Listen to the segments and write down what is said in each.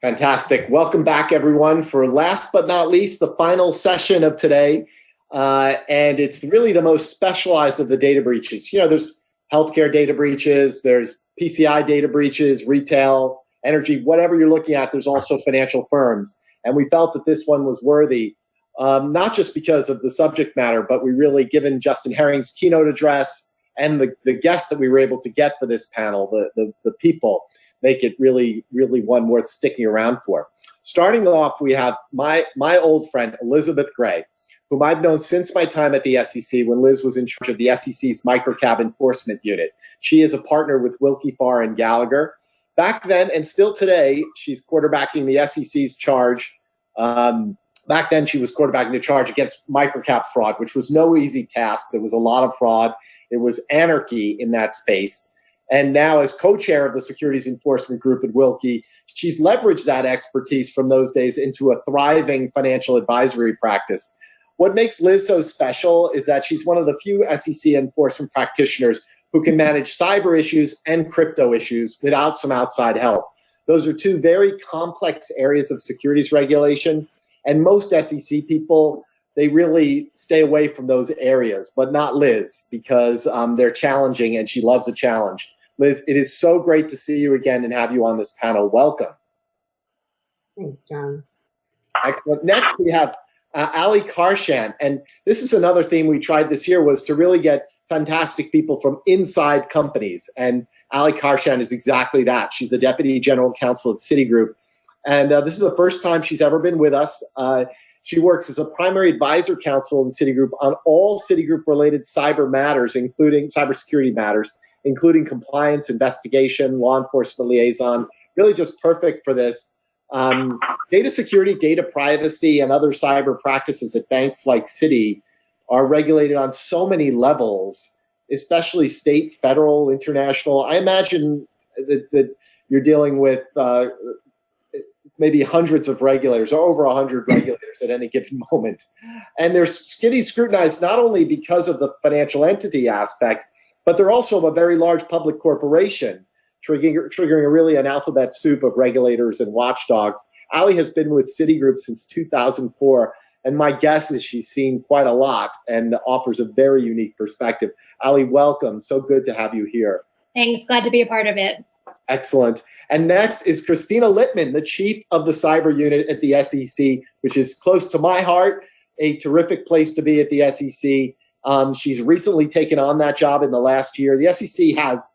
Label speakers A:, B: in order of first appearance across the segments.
A: Fantastic. Welcome back, everyone, for last but not least, the final session of today. And it's really the most specialized of the data breaches. You know, there's healthcare data breaches, there's PCI data breaches, retail, energy, whatever you're looking at, there's also financial firms. And we felt that this one was worthy, not just because of the subject matter, but we really, given Justin Herring's keynote address and the guests that we were able to get for this panel, the people, make it really, really one worth sticking around for. Starting off, we have my old friend, Elizabeth Gray, whom I've known since my time at the SEC when Liz was in charge of the SEC's microcap enforcement unit. She is a partner with Willkie, Farr, and Gallagher. Back then, and still today, she's quarterbacking the SEC's charge. Back then, she was quarterbacking the charge against microcap fraud, which was no easy task. There was a lot of fraud. It was anarchy in that space. And now, as co-chair of the Securities Enforcement Group at Willkie, she's leveraged that expertise from those days into a thriving financial advisory practice. What makes Liz so special is that she's one of the few SEC enforcement practitioners who can manage cyber issues and crypto issues without some outside help. Those are two very complex areas of securities regulation, and most SEC people, they really stay away from those areas, but not Liz, because they're challenging and she loves a challenge. Liz, it is so great to see you again and have you on this panel. Welcome.
B: Thanks, John.
A: Excellent. Next, we have Ali Karshan. And this is another theme we tried this year, was to really get fantastic people from inside companies. And Ali Karshan is exactly that. She's the Deputy General Counsel at Citigroup. And this is the first time she's ever been with us. She works as a primary advisor counsel in Citigroup on all Citigroup-related cyber matters, including cybersecurity matters, including compliance, investigation, law enforcement liaison, really just perfect for this. Data security, data privacy, and other cyber practices at banks like Citi are regulated on so many levels, especially state, federal, international. I imagine that you're dealing with maybe hundreds of regulators, or over 100 regulators at any given moment. And they're Citi scrutinized not only because of the financial entity aspect, but they're also a very large public corporation, triggering really an alphabet soup of regulators and watchdogs. Ali has been with Citigroup since 2004, and my guess is she's seen quite a lot and offers a very unique perspective. Ali, welcome. So good to have you here.
C: Thanks. Glad to be a part of it.
A: Excellent. And next is Kristina Littman, the chief of the cyber unit at the SEC, which is close to my heart, a terrific place to be at the SEC. She's recently taken on that job in the last year. The SEC has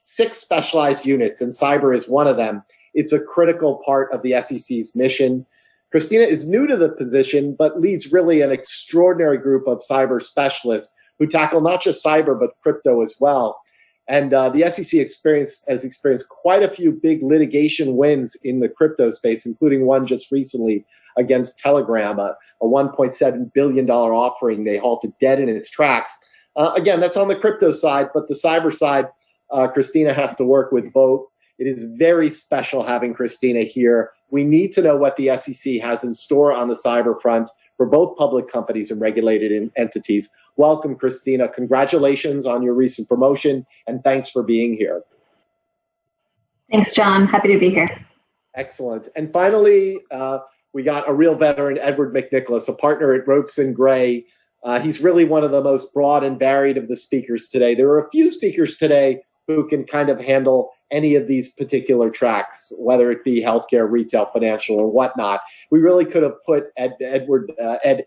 A: 6 specialized units, and cyber is one of them. It's a critical part of the SEC's mission. Kristina is new to the position, but leads really an extraordinary group of cyber specialists who tackle not just cyber, but crypto as well. And the SEC has experienced quite a few big litigation wins in the crypto space, including one just recently against Telegram, a $1.7 billion offering they halted dead in its tracks. Again, that's on the crypto side, but the cyber side, Kristina has to work with both. It is very special having Kristina here. We need to know what the SEC has in store on the cyber front for both public companies and regulated entities. Welcome, Kristina. Congratulations on your recent promotion, and thanks for being here.
D: Thanks, John. Happy to be here.
A: Excellent. And finally, we got a real veteran, Edward McNicholas, a partner at Ropes & Gray. He's really one of the most broad and varied of the speakers today. There are a few speakers today who can kind of handle any of these particular tracks, whether it be healthcare, retail, financial, or whatnot. We really could have put Ed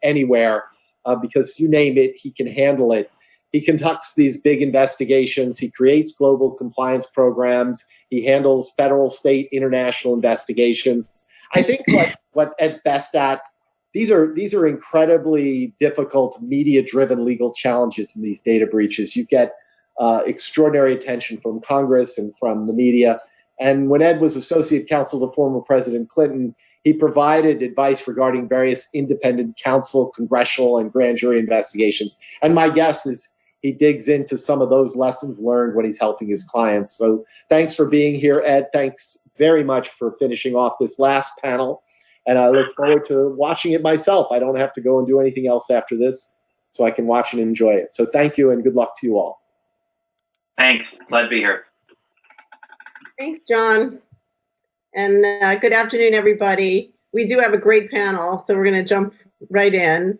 A: anywhere because you name it, he can handle it. He conducts these big investigations. He creates global compliance programs. He handles federal, state, international investigations. I think what Ed's best at, these are incredibly difficult, media-driven legal challenges in these data breaches. You get extraordinary attention from Congress and from the media. And when Ed was associate counsel to former President Clinton, he provided advice regarding various independent counsel, congressional, and grand jury investigations. And my guess is he digs into some of those lessons learned when he's helping his clients. So thanks for being here, Ed. Thanks very much for finishing off this last panel. And I look forward to watching it myself. I don't have to go and do anything else after this, so I can watch and enjoy it. So thank you, and good luck to you all.
E: Thanks. Glad to be here.
B: Thanks, John. And good afternoon, everybody. We do have a great panel, so we're going to jump right in.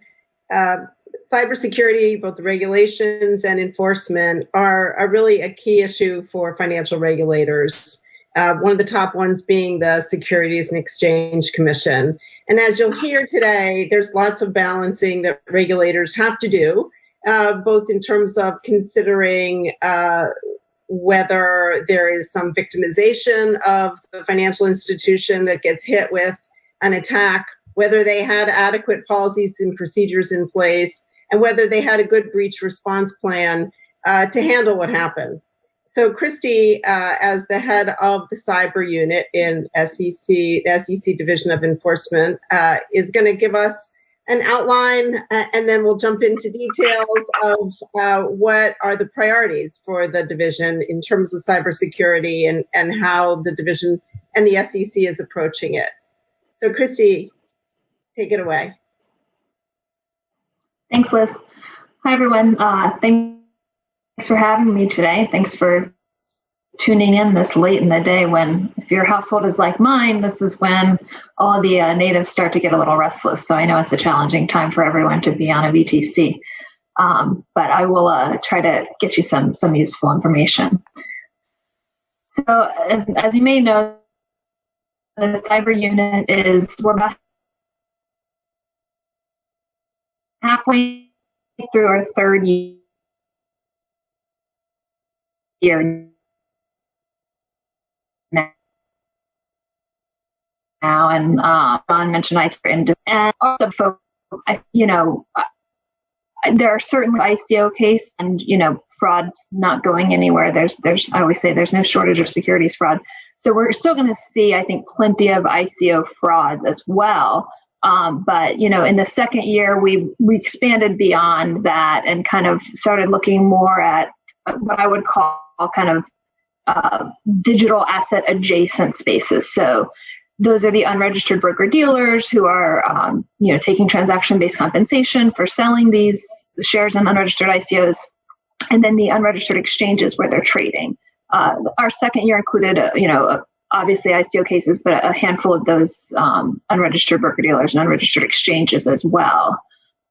B: Cybersecurity, both the regulations and enforcement, are really a key issue for financial regulators. One of the top ones being the Securities and Exchange Commission. And as you'll hear today, there's lots of balancing that regulators have to do, both in terms of considering whether there is some victimization of the financial institution that gets hit with an attack, whether they had adequate policies and procedures in place, and whether they had a good breach response plan to handle what happened. So Kristy, as the head of the cyber unit in SEC, the SEC Division of Enforcement, is going to give us an outline, and then we'll jump into details of what are the priorities for the division in terms of cybersecurity and how the division and the SEC is approaching it. So Kristy, take it away.
D: Thanks, Liz. Hi, everyone. Thanks for having me today. Thanks for tuning in this late in the day when, if your household is like mine, this is when all the natives start to get a little restless. So I know it's a challenging time for everyone to be on a VTC. But I will try to get you some useful information. So as you may know, the cyber unit we're about halfway through our third year now, and John mentioned IT, and also, there are certainly ICO case, and fraud's not going anywhere. There's I always say there's no shortage of securities fraud, so we're still going to see, I think, plenty of ICO frauds as well. But in the second year, we expanded beyond that and kind of started looking more at what I would call kind of digital asset adjacent spaces. So those are the unregistered broker-dealers who are, taking transaction-based compensation for selling these shares in unregistered ICOs, and then the unregistered exchanges where they're trading. Our second year included, obviously ICO cases, but a handful of those unregistered broker-dealers and unregistered exchanges as well.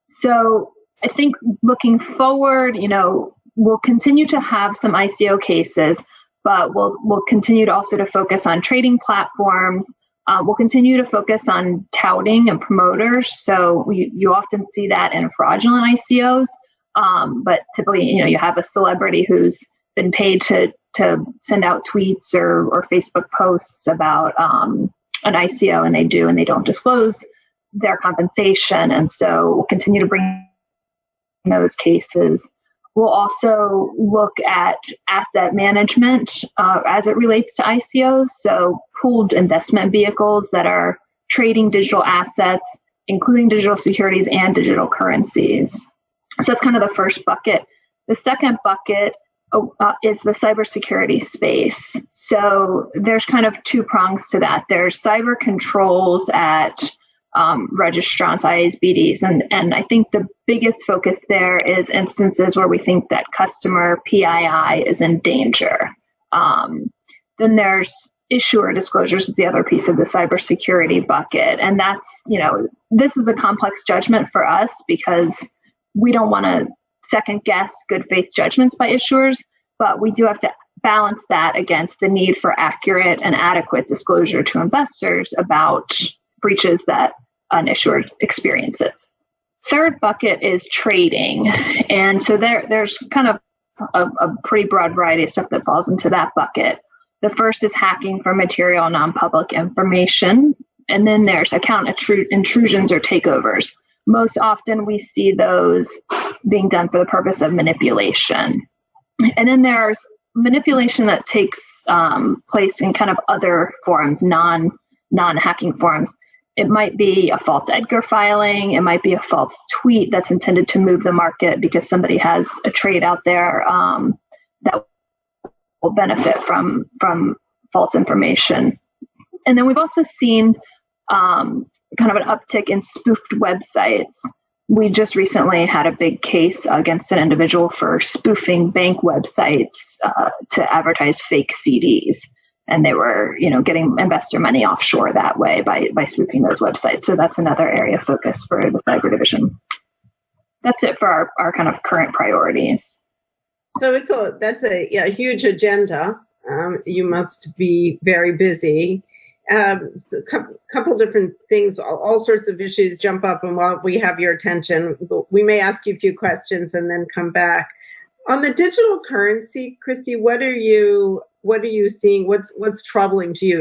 D: So I think looking forward, we'll continue to have some ICO cases, but we'll continue to also to focus on trading platforms. We'll continue to focus on touting and promoters. So you often see that in fraudulent ICOs, but typically, you have a celebrity who's been paid to send out tweets or Facebook posts about an ICO, and they don't disclose their compensation. And so we'll continue to bring those cases. We'll also look at asset management as it relates to ICOs, so pooled investment vehicles that are trading digital assets, including digital securities and digital currencies. So that's kind of the first bucket. The second bucket is the cybersecurity space. So there's kind of two prongs to that. There's cyber controls at registrants, IAs, and I think the biggest focus there is instances where we think that customer PII is in danger. Then there's issuer disclosures is the other piece of the cybersecurity bucket. And that's, this is a complex judgment for us because we don't want to second guess good faith judgments by issuers, but we do have to balance that against the need for accurate and adequate disclosure to investors about breaches that an issuer experiences. Third bucket is trading. And so there's kind of a pretty broad variety of stuff that falls into that bucket. The first is hacking for material non-public information. And then there's account intrusions or takeovers. Most often we see those being done for the purpose of manipulation. And then there's manipulation that takes place in kind of other forums, non-hacking forums. It might be a false Edgar filing. It might be a false tweet that's intended to move the market because somebody has a trade out there that will benefit from false information. And then we've also seen kind of an uptick in spoofed websites. We just recently had a big case against an individual for spoofing bank websites to advertise fake CDs. and they were, getting investor money offshore that way by spoofing those websites. So that's another area of focus for the cyber division. That's it for our kind of current priorities.
B: So that's a huge agenda. You must be very busy. So couple different things, all sorts of issues jump up, and while we have your attention, we may ask you a few questions and then come back. On the digital currency, Kristy, what are you seeing? What's troubling to you?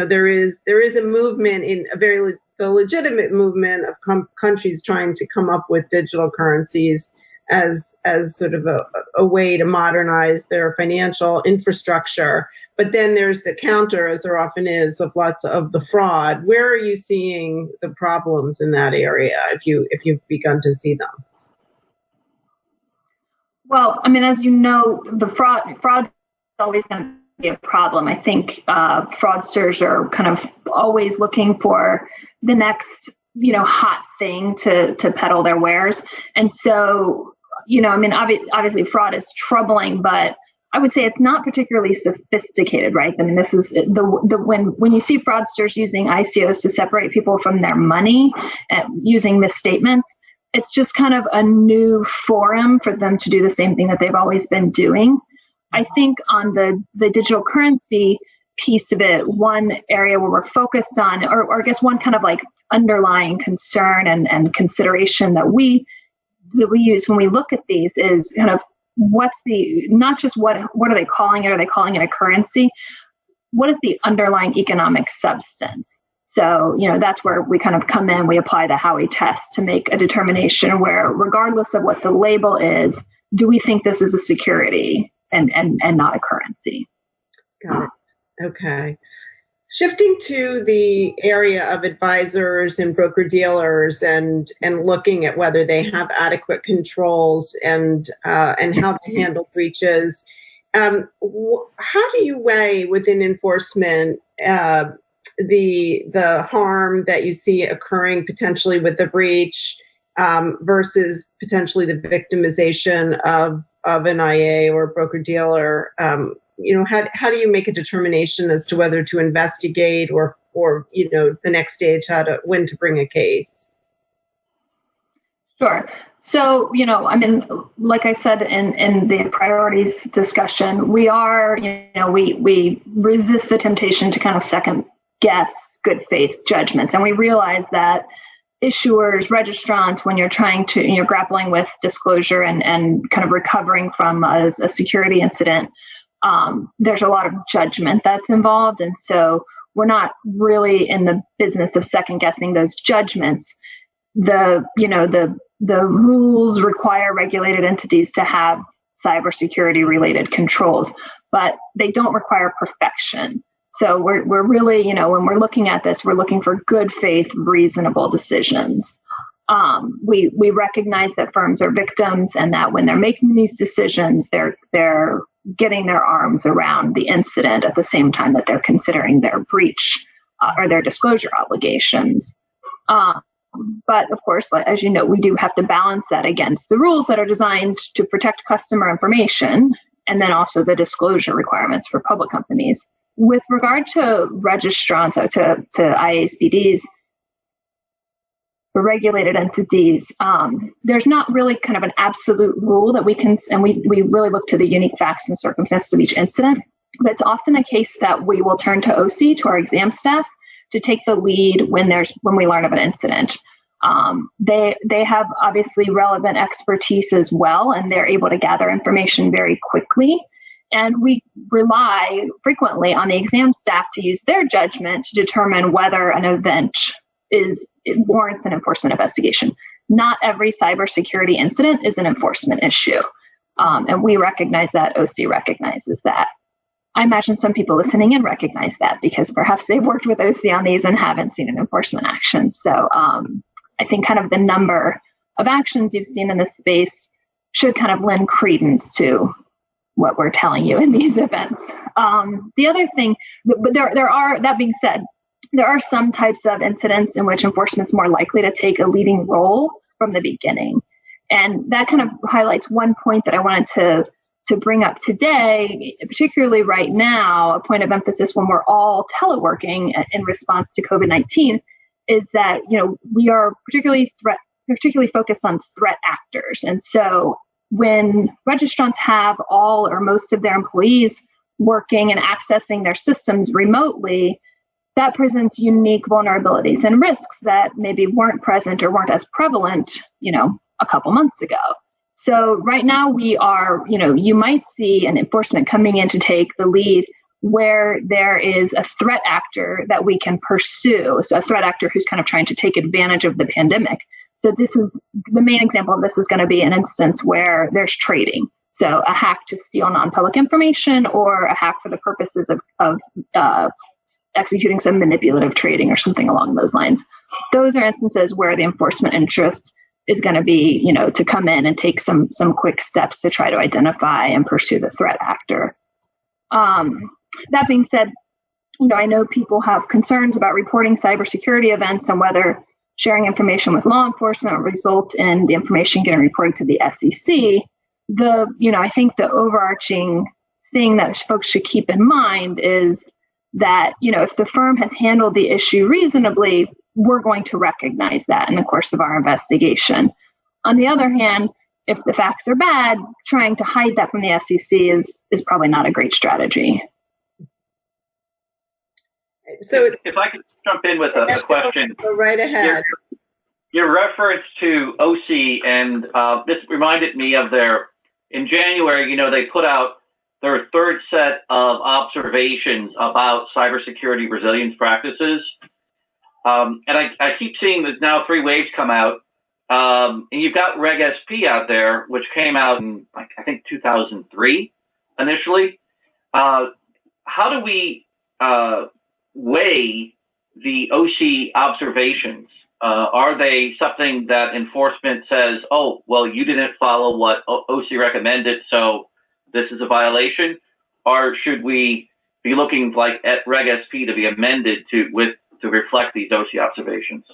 B: There is a movement the legitimate movement of countries trying to come up with digital currencies as sort of a way to modernize their financial infrastructure. But then there's the counter, as there often is, of lots of the fraud. Where are you seeing the problems in that area, if you've begun to see them?
D: Well, I mean, as you know, the fraud is always going to be a problem. I think fraudsters are kind of always looking for the next, hot thing to peddle their wares. And so, obviously fraud is troubling, but I would say it's not particularly sophisticated, right? I mean, this is when you see fraudsters using ICOs to separate people from their money and using misstatements, it's just kind of a new forum for them to do the same thing that they've always been doing. I think on the digital currency piece of it, one area where we're focused on, or I guess one kind of like underlying concern and consideration that we use when we look at these is kind of what's not just what are they calling it? Are they calling it a currency? What is the underlying economic substance? So, that's where we kind of come in, we apply the Howey test to make a determination where, regardless of what the label is, do we think this is a security and not a currency?
B: Got it. Okay. Shifting to the area of advisors and broker-dealers and looking at whether they have adequate controls and how to handle breaches, how do you weigh within enforcement the harm that you see occurring potentially with the breach versus potentially the victimization of an IA or broker-dealer? How do you make a determination as to whether to investigate or the next stage, when to bring a case?
D: Sure. So, like I said in the priorities discussion, we are, we resist the temptation to kind of second guess good faith judgments. And we realize that issuers, registrants, when you're grappling with disclosure and kind of recovering from a security incident, there's a lot of judgment that's involved. And so we're not really in the business of second guessing those judgments. The rules require regulated entities to have cybersecurity related controls, but they don't require perfection. So we're really, when we're looking at this, we're looking for good faith, reasonable decisions. We recognize that firms are victims and that when they're making these decisions, they're getting their arms around the incident at the same time that they're considering their breach or their disclosure obligations. But of course, as you know, we do have to balance that against the rules that are designed to protect customer information and then also the disclosure requirements for public companies. With regard to registrants, to IASPDs, for regulated entities, there's not really kind of an absolute rule that we can, and we really look to the unique facts and circumstances of each incident. But it's often a case that we will turn to OC, to our exam staff, to take the lead when we learn of an incident. They have obviously relevant expertise as well, and they're able to gather information very quickly. And we rely frequently on the exam staff to use their judgment to determine whether an event it warrants an enforcement investigation. Not every cybersecurity incident is an enforcement issue. And we recognize that, OC recognizes that. I imagine some people listening in recognize that because perhaps they've worked with OC on these and haven't seen an enforcement action. So I think kind of the number of actions you've seen in this space should kind of lend credence to what we're telling you in these events. The other thing, but there are, that being said, there are some types of incidents in which enforcement's more likely to take a leading role from the beginning. And that kind of highlights one point that I wanted to to bring up today, particularly right now, a point of emphasis when we're all teleworking in response to COVID-19, is that we are particularly focused on threat actors. And so when registrants have all or most of their employees working and accessing their systems remotely, that presents unique vulnerabilities and risks that maybe weren't present or weren't as prevalent, a couple months ago. So right now we are, you might see an enforcement coming in to take the lead where there is a threat actor that we can pursue. So a threat actor who's kind of trying to take advantage of the pandemic. So this is the main example of this is going to be an instance where there's trading. So a hack to steal non-public information or a hack for the purposes of executing some manipulative trading or something along those lines. Those are instances where the enforcement interest is going to be, to come in and take some quick steps to try to identify and pursue the threat actor. That being said, I know people have concerns about reporting cybersecurity events and whether sharing information with law enforcement will result in the information getting reported to the SEC. I think the overarching thing that folks should keep in mind is that, if the firm has handled the issue reasonably, we're going to recognize that in the course of our investigation. On the other hand, if the facts are bad, trying to hide that from the SEC is probably not a great strategy.
B: So
E: if I could jump in with a question.
B: Go right ahead.
E: Your reference to OC, and this reminded me of in January, they put out their third set of observations about cybersecurity resilience practices. And I keep seeing there's now 3 waves come out. And you've got Reg SP out there, which came out in, I think, 2003 initially. How do we weigh the OC observations? Are they something that enforcement says, oh, well, you didn't follow what OC recommended, so this is a violation? Or should we be looking at Reg SP to be amended to reflect these OC observations?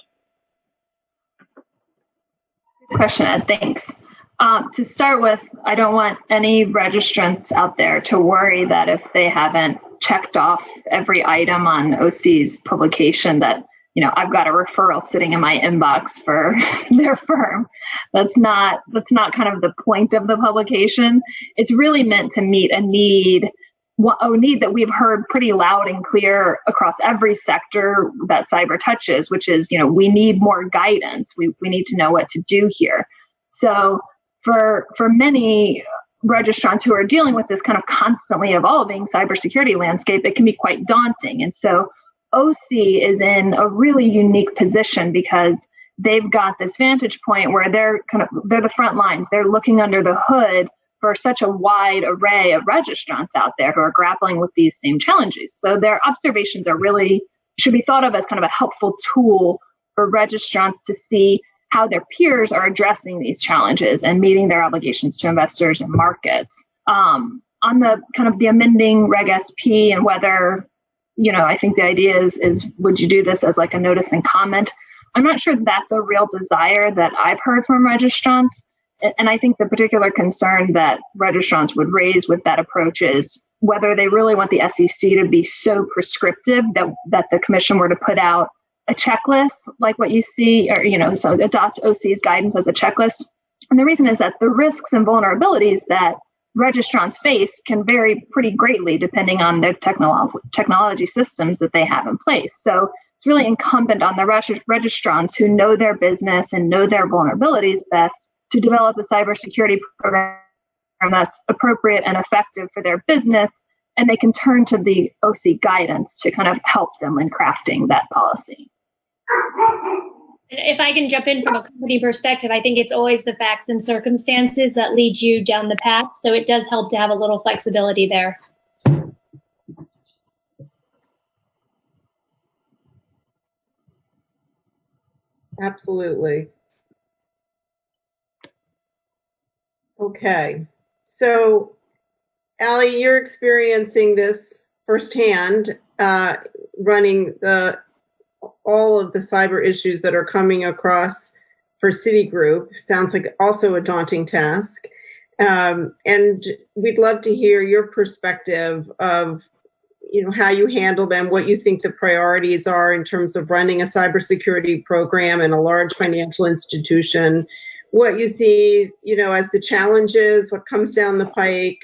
D: Good question, Ed. Thanks. To start with, I don't want any registrants out there to worry that if they haven't checked off every item on OC's publication that, I've got a referral sitting in my inbox for their firm. That's not kind of the point of the publication. It's really meant to meet a need that we've heard pretty loud and clear across every sector that cyber touches, which is, we need more guidance. We need to know what to do here. So for many registrants who are dealing with this kind of constantly evolving cybersecurity landscape, it can be quite daunting. And so OC is in a really unique position because they've got this vantage point where they're the front lines. They're looking under the hood for such a wide array of registrants out there who are grappling with these same challenges. So their observations should be thought of as kind of a helpful tool for registrants to see how their peers are addressing these challenges and meeting their obligations to investors and markets. On the kind of the amending Reg SP and whether, I think the idea is would you do this as like a notice and comment? I'm not sure that's a real desire that I've heard from registrants. And I think the particular concern that registrants would raise with that approach is whether they really want the SEC to be so prescriptive that the commission were to put out a checklist like what you see, or, so adopt OC's guidance as a checklist. And the reason is that the risks and vulnerabilities that registrants face can vary pretty greatly depending on their technology systems that they have in place. So it's really incumbent on the registrants who know their business and know their vulnerabilities best to develop a cybersecurity program that's appropriate and effective for their business, and they can turn to the OC guidance to kind of help them in crafting that policy.
C: If I can jump in from a company perspective, I think it's always the facts and circumstances that lead you down the path. So it does help to have a little flexibility there.
B: Absolutely. Okay. So, Allie, you're experiencing this firsthand, running all of the cyber issues that are coming across for Citigroup. Sounds like also a daunting task. And we'd love to hear your perspective of, how you handle them, what you think the priorities are in terms of running a cybersecurity program in a large financial institution, what you see, as the challenges, what comes down the pike.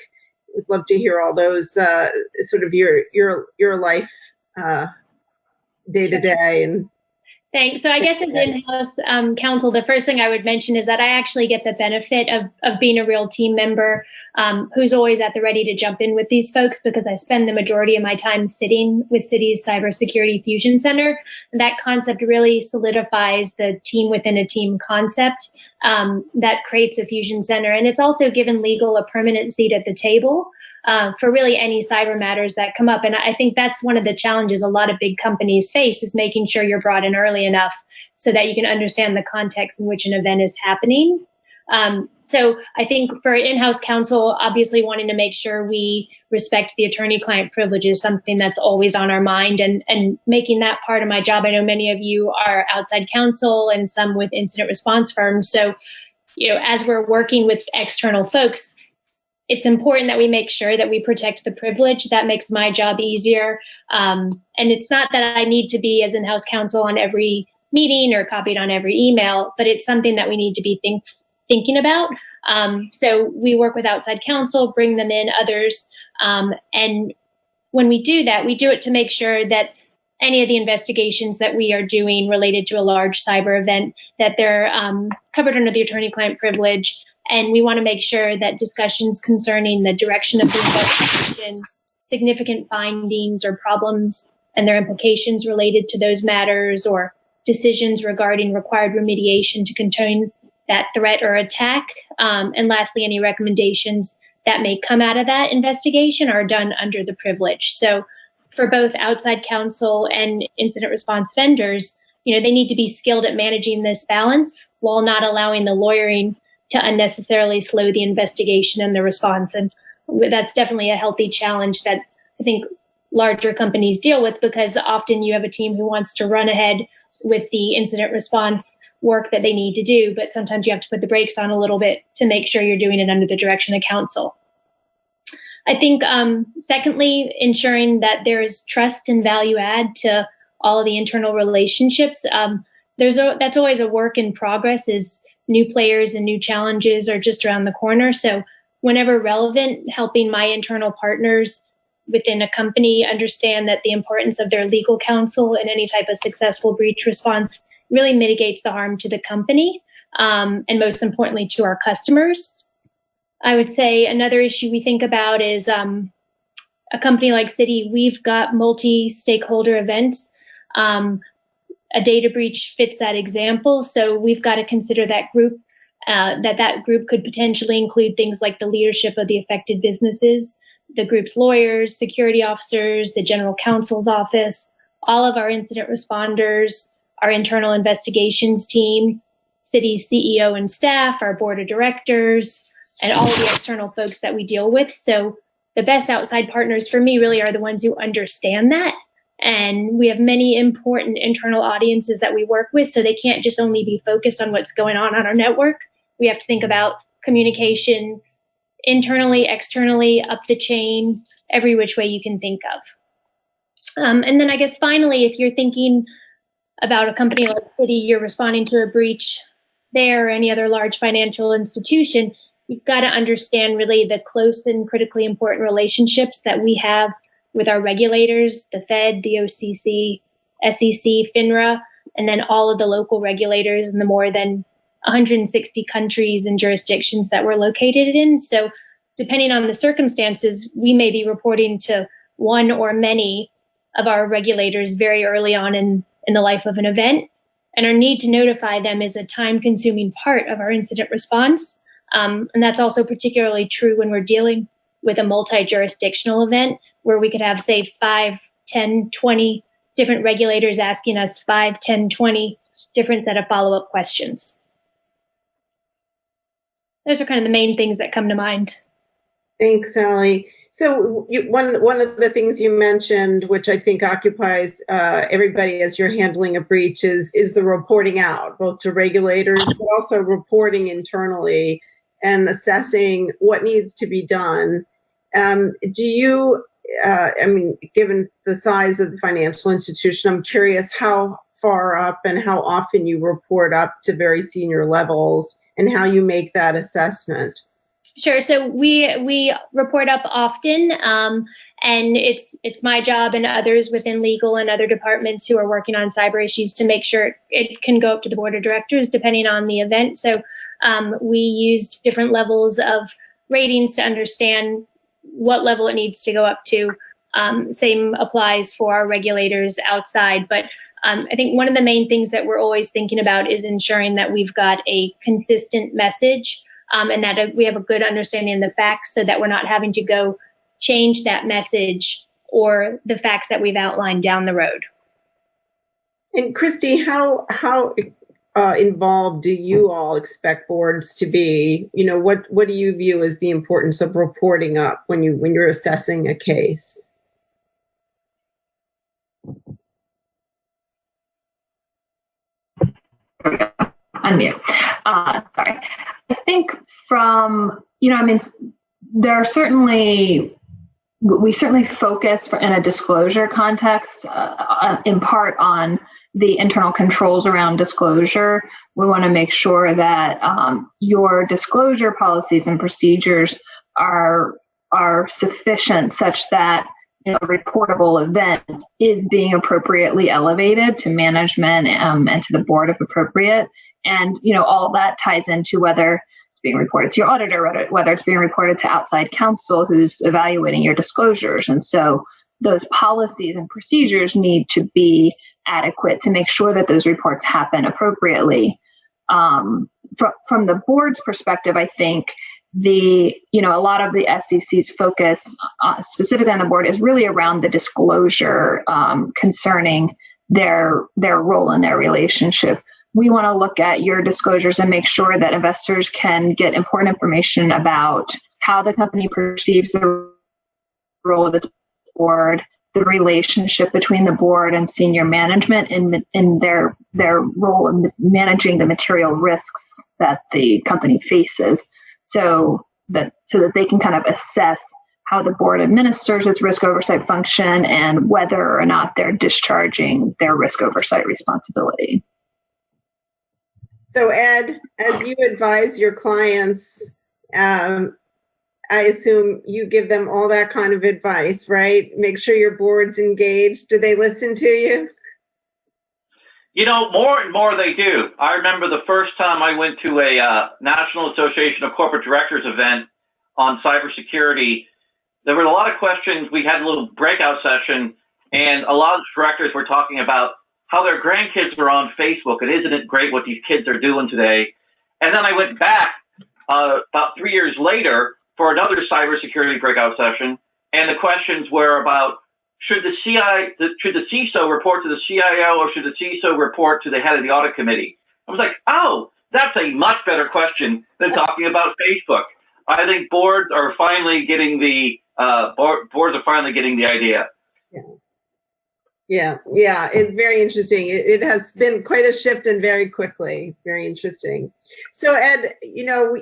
B: We'd love to hear all those sort of your life day to day. And
C: thanks. So I guess as in-house counsel, the first thing I would mention is that I actually get the benefit of being a real team member who's always at the ready to jump in with these folks, because I spend the majority of my time sitting with Citi's Cybersecurity Fusion Center. And that concept really solidifies the team within a team concept that creates a fusion center. And it's also given Legl a permanent seat at the table for really any cyber matters that come up. And I think that's one of the challenges a lot of big companies face, is making sure you're brought in early enough so that you can understand the context in which an event is happening. So I think for in-house counsel, obviously wanting to make sure we respect the attorney-client privilege is something that's always on our mind, and making that part of my job. I know many of you are outside counsel and some with incident response firms. So, as we're working with external folks, it's important that we make sure that we protect the privilege. That makes my job easier. And it's not that I need to be as in-house counsel on every meeting or copied on every email, but it's something that we need to be thinking about. So we work with outside counsel, bring them in, others. And when we do that, we do it to make sure that any of the investigations that we are doing related to a large cyber event, that they're covered under the attorney-client privilege. And we want to make sure that discussions concerning the direction of the investigation, significant findings or problems and their implications related to those matters, or decisions regarding required remediation to contain that threat or attack. And lastly, any recommendations that may come out of that investigation are done under the privilege. So for both outside counsel and incident response vendors, they need to be skilled at managing this balance while not allowing the lawyering to unnecessarily slow the investigation and the response. And that's definitely a healthy challenge that I think larger companies deal with, because often you have a team who wants to run ahead with the incident response work that they need to do, but sometimes you have to put the brakes on a little bit to make sure you're doing it under the direction of counsel. I think, secondly, ensuring that there is trust and value add to all of the internal relationships. That's always a work in progress, is new players and new challenges are just around the corner. So whenever relevant, helping my internal partners within a company understand that the importance of their legal counsel in any type of successful breach response really mitigates the harm to the company, and most importantly to our customers. I would say another issue we think about is a company like Citi, we've got multi-stakeholder events. A data breach fits that example. So we've got to consider that group, that group could potentially include things like the leadership of the affected businesses, the group's lawyers, security officers, the general counsel's office, all of our incident responders, our internal investigations team, Citi's CEO and staff, our board of directors, and all of the external folks that we deal with. So the best outside partners for me really are the ones who understand that. And we have many important internal audiences that we work with, so they can't just only be focused on what's going on our network. We have to think about communication internally, externally, up the chain, every which way you can think of. And then I guess finally, if you're thinking about a company like Citi, you're responding to a breach there or any other large financial institution, you've got to understand really the close and critically important relationships that we have with our regulators, the Fed, the OCC, SEC, FINRA, and then all of the local regulators in the more than 160 countries and jurisdictions that we're located in. So depending on the circumstances, we may be reporting to one or many of our regulators very early on in the life of an event. And our need to notify them is a time-consuming part of our incident response. And that's also particularly true when we're dealing with a multi-jurisdictional event where we could have, say, 5, 10, 20 different regulators asking us 5, 10, 20 different set of follow-up questions. Those are kind of the main things that come to mind.
B: Thanks, Sally. So one of the things you mentioned, which I think occupies everybody as you're handling a breach, is the reporting out, both to regulators, but also reporting internally. and assessing what needs to be done. Do you, given the size of the financial institution, I'm curious how far up and how often you report up to very senior levels and how you make that assessment.
C: Sure. So we report up often, and it's my job and others within legal and other departments who are working on cyber issues to make sure it can go up to the board of directors depending on the event. So we used different levels of ratings to understand what level it needs to go up to. Same applies for our regulators outside, but I think one of the main things that we're always thinking about is ensuring that we've got a consistent message. And that we have a good understanding of the facts so that we're not having to go change that message or the facts that we've outlined down the road.
B: And Kristy, how involved do you all expect boards to be? What do you view as the importance of reporting up when you're assessing a case?
D: Unmute. Sorry. I think there are we certainly focus in a disclosure context, in part on the internal controls around disclosure. We want to make sure that your disclosure policies and procedures are sufficient such that a reportable event is being appropriately elevated to management and to the board if appropriate. And, all that ties into whether it's being reported to your auditor, whether it's being reported to outside counsel who's evaluating your disclosures. And so those policies and procedures need to be adequate to make sure that those reports happen appropriately. From the board's perspective, I think a lot of the SEC's focus specifically on the board is really around the disclosure concerning their role in their relationship. We want to look at your disclosures and make sure that investors can get important information about how the company perceives the role of its board, the relationship between the board and senior management in their role in managing the material risks that the company faces, so that they can kind of assess how the board administers its risk oversight function and whether or not they're discharging their risk oversight responsibility.
B: So Ed, as you advise your clients, I assume you give them all that kind of advice, right? Make sure your board's engaged. Do they listen to you?
E: More and more they do. I remember the first time I went to a National Association of Corporate Directors event on cybersecurity. There were a lot of questions. We had a little breakout session, and a lot of directors were talking about how their grandkids are on Facebook, and isn't it great what these kids are doing today? And then I went back about 3 years later for another cybersecurity breakout session, and the questions were about should the CISO report to the CIO or should the CISO report to the head of the audit committee? I was like, oh, that's a much better question than talking about Facebook. I think boards are finally getting the idea.
B: Yeah, it's very interesting. It has been quite a shift and very quickly. Very interesting. So Ed,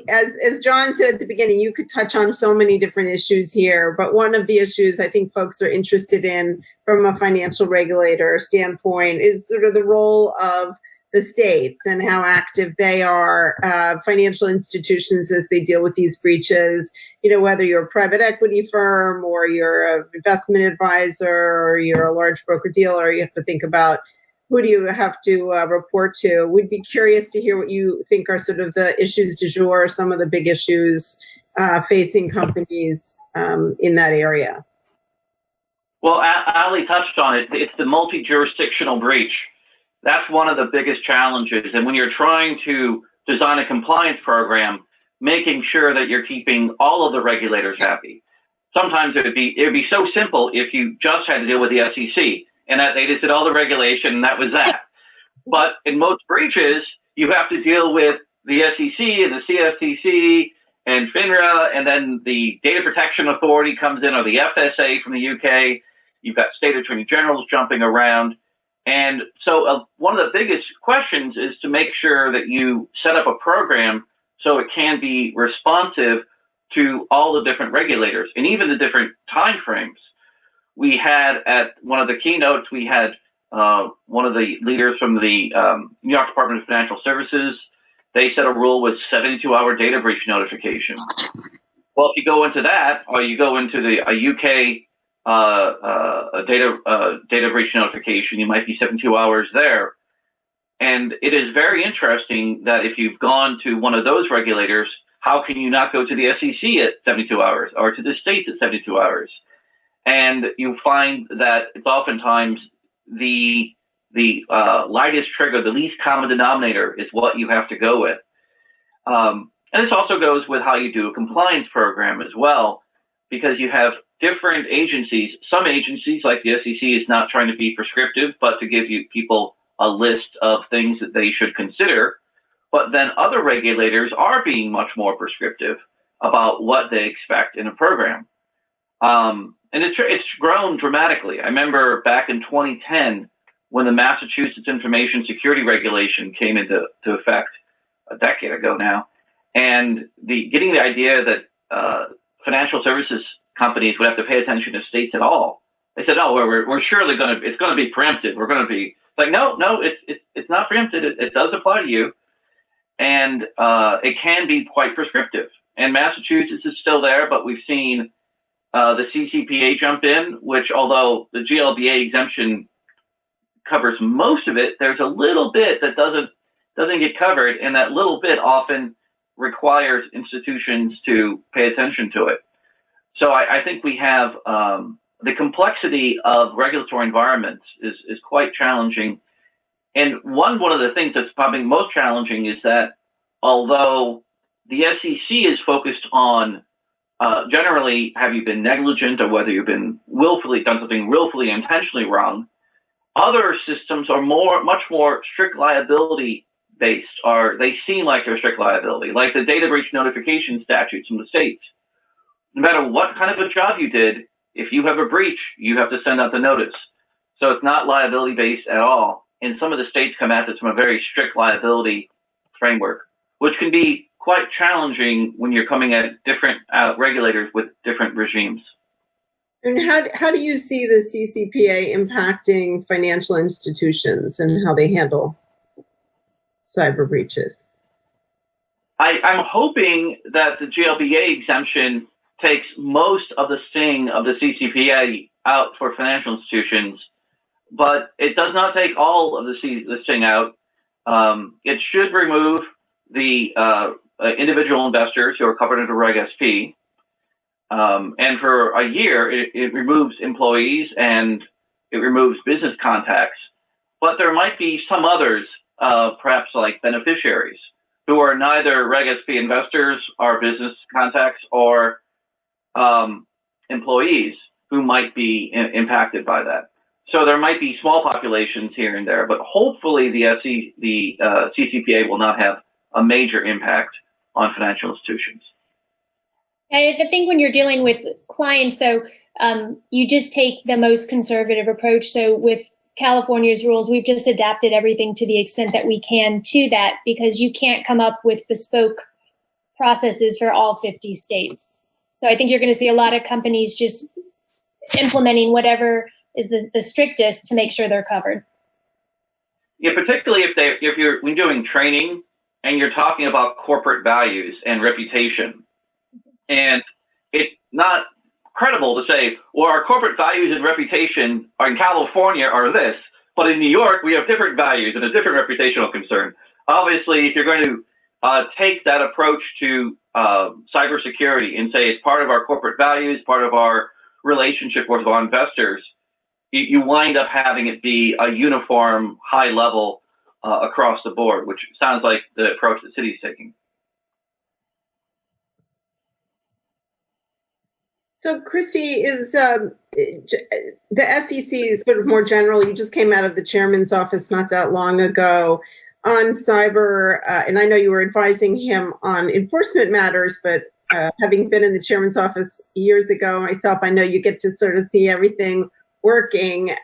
B: as John said at the beginning, you could touch on so many different issues here, but one of the issues I think folks are interested in from a financial regulator standpoint is sort of the role of the states and how active they are, financial institutions as they deal with these breaches, whether you're a private equity firm or you're an investment advisor or you're a large broker dealer, you have to think about who do you have to report to. We'd be curious to hear what you think are sort of the issues du jour, some of the big issues facing companies in that area.
E: Well, Ali touched on it. It's the multi-jurisdictional breach. That's one of the biggest challenges. And when you're trying to design a compliance program, making sure that you're keeping all of the regulators happy. Sometimes it would be so simple if you just had to deal with the SEC and that they just did all the regulation and that was that. But in most breaches, you have to deal with the SEC and the CFTC and FINRA, and then the Data Protection Authority comes in, or the FSA from the UK. You've got state attorney generals jumping around. And so one of the biggest questions is to make sure that you set up a program so it can be responsive to all the different regulators and even the different time frames. We had at one of the keynotes, we had one of the leaders from the New York Department of Financial Services. They said a rule was 72-hour data breach notification. Well, if you go into that, or you go into a UK data breach notification, you might be 72 hours there. And it is very interesting that if you've gone to one of those regulators, how can you not go to the SEC at 72 hours or to the states at 72 hours? And you find that it's oftentimes the lightest trigger, the least common denominator is what you have to go with. And this also goes with how you do a compliance program as well, because you have different agencies. Some agencies, like the SEC, is not trying to be prescriptive, but to give you people a list of things that they should consider. But then other regulators are being much more prescriptive about what they expect in a program. And it's grown dramatically. I remember back in 2010, when the Massachusetts Information Security Regulation came into effect a decade ago now, and getting the idea that financial services companies would have to pay attention to states at all. They said, "Oh, we're surely it's going to be preempted. We're going to be like, no, it's not preempted. It does apply to you, and it can be quite prescriptive." And Massachusetts is still there, but we've seen the CCPA jump in, which, although the GLBA exemption covers most of it, there's a little bit that doesn't get covered, and that little bit often requires institutions to pay attention to it. So I think we have the complexity of regulatory environments is quite challenging. And one of the things that's probably most challenging is that although the SEC is focused on generally, have you been negligent or whether you've been done something willfully, intentionally wrong, other systems are much more strict liability based, or they seem like they're strict liability, like the data breach notification statutes from the states. No matter what kind of a job you did, if you have a breach, you have to send out the notice. So it's not liability based at all. And some of the states come at this from a very strict liability framework, which can be quite challenging when you're coming at different regulators with different regimes.
B: And how do you see the CCPA impacting financial institutions and how they handle cyber breaches?
E: I'm hoping that the GLBA exemption takes most of the sting of the CCPA out for financial institutions, but it does not take all of the sting out. It should remove the individual investors who are covered under Reg SP. And for a year, it removes employees and it removes business contacts. But there might be some others, perhaps like beneficiaries, who are neither Reg SP investors or business contacts or employees who might be impacted by that. So there might be small populations here and there, but hopefully the CCPA will not have a major impact on financial institutions.
C: I think when you're dealing with clients, though, you just take the most conservative approach. So with California's rules, we've just adapted everything to the extent that we can to that, because you can't come up with bespoke processes for all 50 states. So I think you're going to see a lot of companies just implementing whatever is the strictest to make sure they're covered.
E: Yeah, particularly if you're doing training and you're talking about corporate values and reputation. And it's not credible to say, well, our corporate values and reputation in California are this, but in New York, we have different values and a different reputational concern. Obviously, if you're going to take that approach to cybersecurity and say it's part of our corporate values, part of our relationship with our investors, you wind up having it be a uniform, high level across the board, which sounds like the approach that Citi's taking.
B: So, Kristy, is the SEC sort of more general? You just came out of the chairman's office not that long ago on cyber, and I know you were advising him on enforcement matters, but having been in the chairman's office years ago myself, I know you get to sort of see everything working.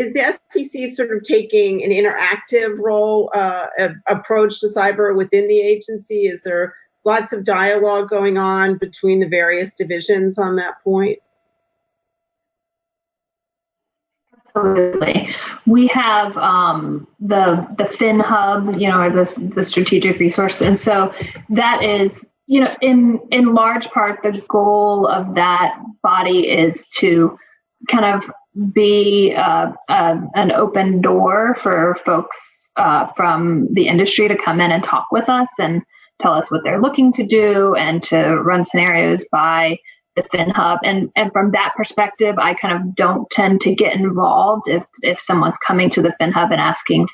B: is the SEC sort of taking an interactive role, approach to cyber within the agency? Is there lots of dialogue going on between the various divisions on that point?
D: Absolutely. We have the Fin Hub, or the strategic resource. And so that is, in large part, the goal of that body is to kind of be an open door for folks from the industry to come in and talk with us and tell us what they're looking to do and to run scenarios by the Fin Hub. And from that perspective, I kind of don't tend to get involved if someone's coming to the Fin Hub and asking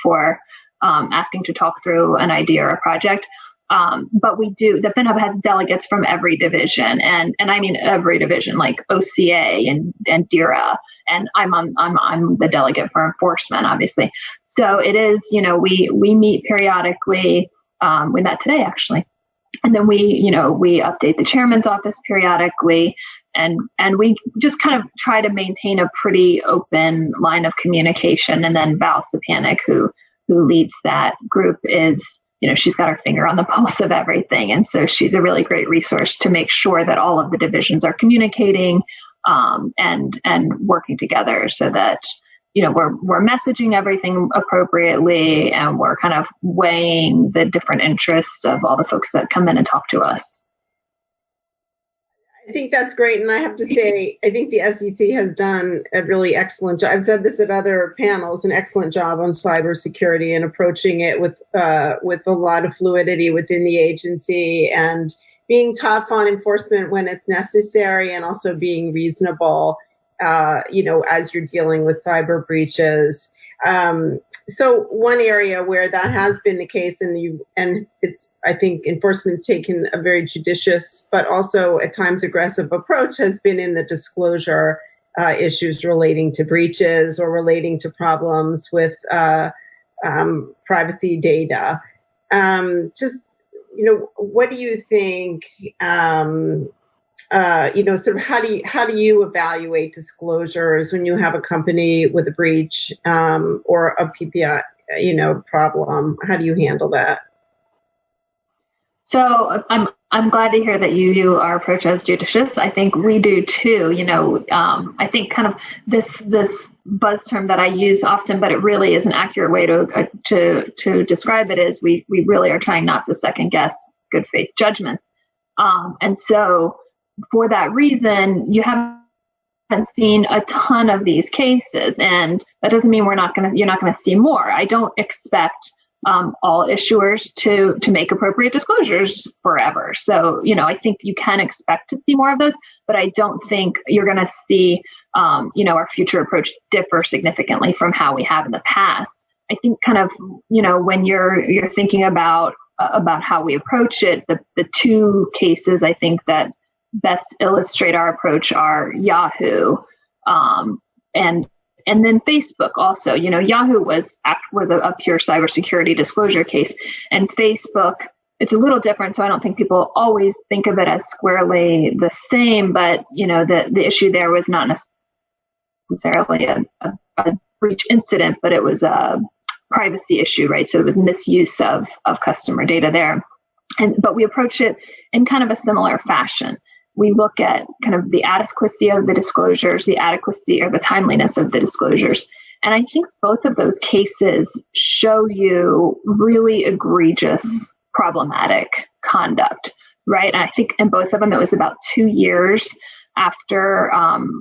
D: to talk through an idea or a project. But we do, the Fin Hub has delegates from every division, and I mean every division, like OCA and DERA, and I'm the delegate for enforcement, obviously. So it is, we meet periodically. We met today, actually. And then we update the chairman's office periodically, and we just kind of try to maintain a pretty open line of communication. And then Val Sapanik, who leads that group, is, she's got her finger on the pulse of everything. And so she's a really great resource to make sure that all of the divisions are communicating and working together so that, we're messaging everything appropriately, and we're kind of weighing the different interests of all the folks that come in and talk to us.
B: I think that's great. And I have to say, I think the SEC has done a really excellent job. I've said this at other panels, an excellent job on cybersecurity and approaching it with a lot of fluidity within the agency, and being tough on enforcement when it's necessary, and also being reasonable, as you're dealing with cyber breaches. So one area where that has been the case, and it's, I think enforcement's taken a very judicious, but also at times aggressive approach, has been in the disclosure issues relating to breaches or relating to problems with privacy data. What do you think? Sort of how do you evaluate disclosures when you have a company with a breach or a PPI, problem? How do you handle that?
D: So I'm glad to hear that you view our approach as judicious. I think we do too. I think kind of this buzz term that I use often, but it really is an accurate way to describe it, is we really are trying not to second guess good faith judgments. And so for that reason, you haven't seen a ton of these cases, and that doesn't mean you're not going to see more. I don't expect all issuers to make appropriate disclosures forever. So, I think you can expect to see more of those, but I don't think you're going to see, our future approach differ significantly from how we have in the past. I think kind of, when you're thinking about how we approach it, the two cases I think that best illustrate our approach are Yahoo and then Facebook also. Yahoo was a pure cybersecurity disclosure case, and Facebook, it's a little different. So I don't think people always think of it as squarely the same, but the issue there was not necessarily a breach incident, but it was a privacy issue, right? So it was misuse of customer data there. But we approach it in kind of a similar fashion. We look at kind of the adequacy of the disclosures, the adequacy or the timeliness of the disclosures. And I think both of those cases show you really egregious, problematic conduct, right? And I think in both of them, it was about 2 years after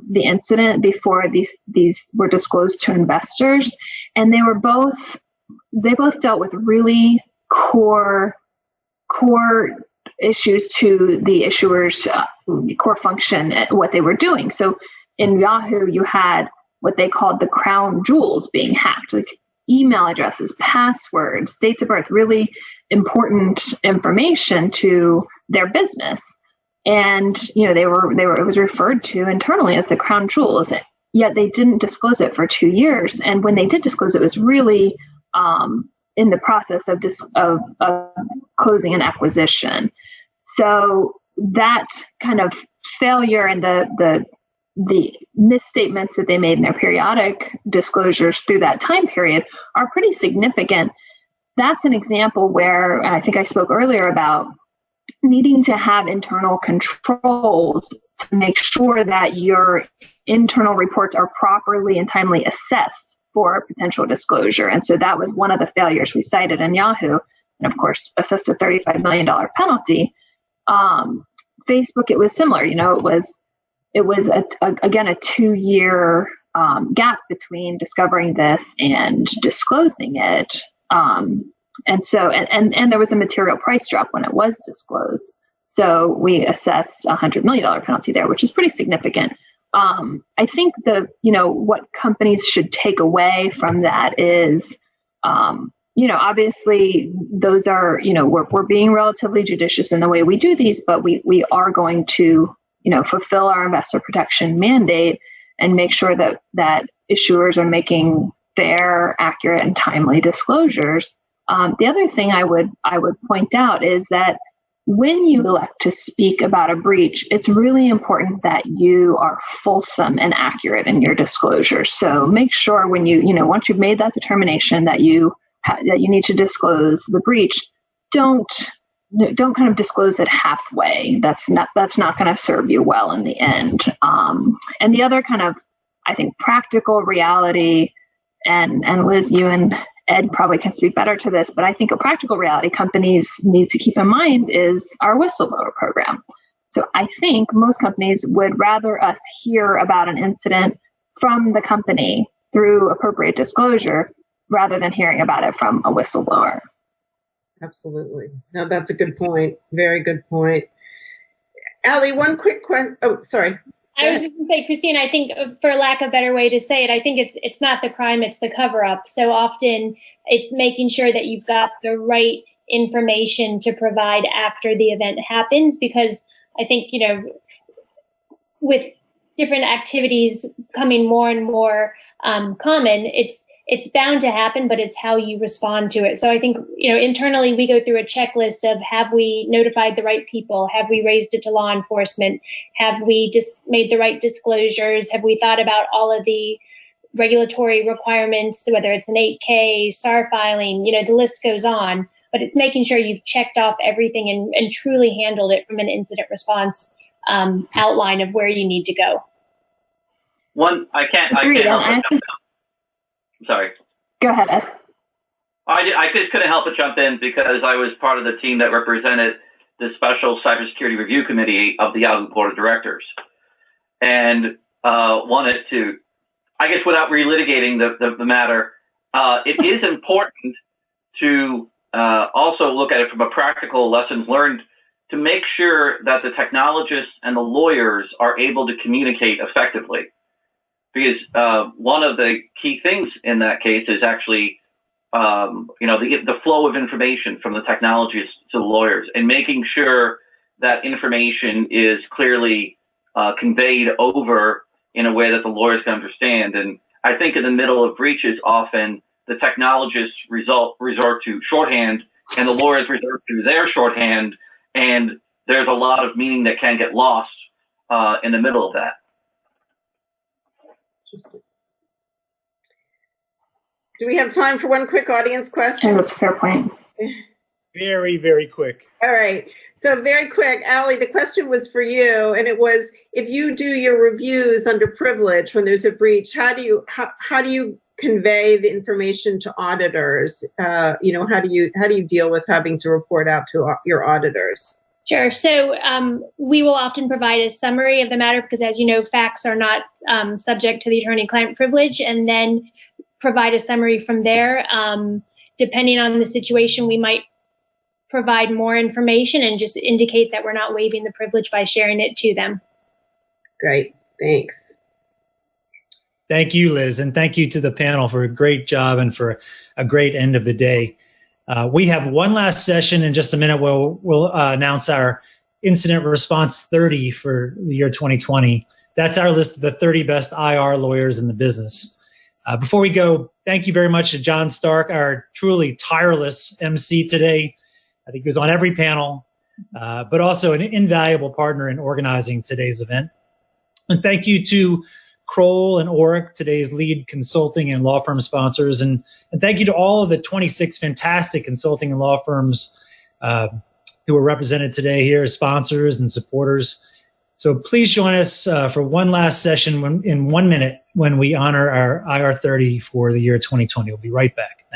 D: the incident before these were disclosed to investors. And they both dealt with really core issues to the issuer's core function, what they were doing. So in Yahoo, you had what they called the crown jewels being hacked, like email addresses, passwords, dates of birth, really important information to their business. And, it was referred to internally as the crown jewels, yet they didn't disclose it for 2 years. And when they did disclose it, was really in the process of closing an acquisition. So that kind of failure and the the misstatements that they made in their periodic disclosures through that time period are pretty significant. That's an example where, and I think I spoke earlier about needing to have internal controls to make sure that your internal reports are properly and timely assessed for potential disclosure. And so that was one of the failures we cited in Yahoo, and of course, assessed a $35 million penalty. Facebook, it was similar. It was again a 2-year gap between discovering this and disclosing it. And so, and there was a material price drop when it was disclosed. So we assessed a $100 million penalty there, which is pretty significant. I think what companies should take away from that is, obviously those are, we're being relatively judicious in the way we do these, but we are going to, fulfill our investor protection mandate and make sure that issuers are making fair, accurate, and timely disclosures. The other thing I would point out is that when you elect to speak about a breach, it's really important that you are fulsome and accurate in your disclosures. So make sure when once you've made that determination that you need to disclose the breach, don't kind of disclose it halfway. That's not going to serve you well in the end. And the other kind of, I think, practical reality, and Liz, you and Ed probably can speak better to this, but I think a practical reality companies need to keep in mind is our whistleblower program. So I think most companies would rather us hear about an incident from the company through appropriate disclosure rather than hearing about it from a whistleblower.
B: Absolutely. No, that's a good point. Very good point. Allie, one quick question. Oh, sorry.
C: I was just going to say, Kristina, I think for lack of a better way to say it, I think it's not the crime, it's the cover up. So often it's making sure that you've got the right information to provide after the event happens, because I think, with different activities coming more and more common, it's bound to happen, but it's how you respond to it. So I think, internally we go through a checklist of, have we notified the right people? Have we raised it to law enforcement? Have we made the right disclosures? Have we thought about all of the regulatory requirements, whether it's an 8K, SAR filing, the list goes on, but it's making sure you've checked off everything and truly handled it from an incident response outline of where you need to go.
E: I can't help it. Sorry.
D: Go ahead, Ed.
E: I just couldn't help but jump in because I was part of the team that represented the Special Cybersecurity Review Committee of the Yahoo Board of Directors, and wanted to, I guess, without relitigating the matter, it is important to also look at it from a practical lessons learned to make sure that the technologists and the lawyers are able to communicate effectively. Because one of the key things in that case is actually, the flow of information from the technologists to the lawyers, and making sure that information is clearly conveyed over in a way that the lawyers can understand. And I think in the middle of breaches, often the technologists resort to shorthand, and the lawyers resort to their shorthand, and there's a lot of meaning that can get lost in the middle of that.
B: Interesting. Do we have time for one quick audience question?
D: That's a fair point.
F: Very, very quick.
B: All right. So very quick, Allie, the question was for you, and it was, if you do your reviews under privilege when there's a breach, how do you convey the information to auditors? How do you deal with having to report out to your auditors?
C: Sure. So we will often provide a summary of the matter because, as you know, facts are not subject to the attorney-client privilege, and then provide a summary from there. Depending on the situation, we might provide more information and just indicate that we're not waiving the privilege by sharing it to them.
B: Great. Thanks.
F: Thank you, Liz, and thank you to the panel for a great job and for a great end of the day. We have one last session in just a minute where we'll announce our Incident Response 30 for the year 2020. That's our list of the 30 best IR lawyers in the business. Before we go, thank you very much to John Stark, our truly tireless MC today. I think he was on every panel, but also an invaluable partner in organizing today's event. And thank you to Kroll and Orrick, today's lead consulting and law firm sponsors. And thank you to all of the 26 fantastic consulting and law firms who are represented today here as sponsors and supporters. So please join us for one last session in 1 minute when we honor our IR30 for the year 2020. We'll be right back. Thank you.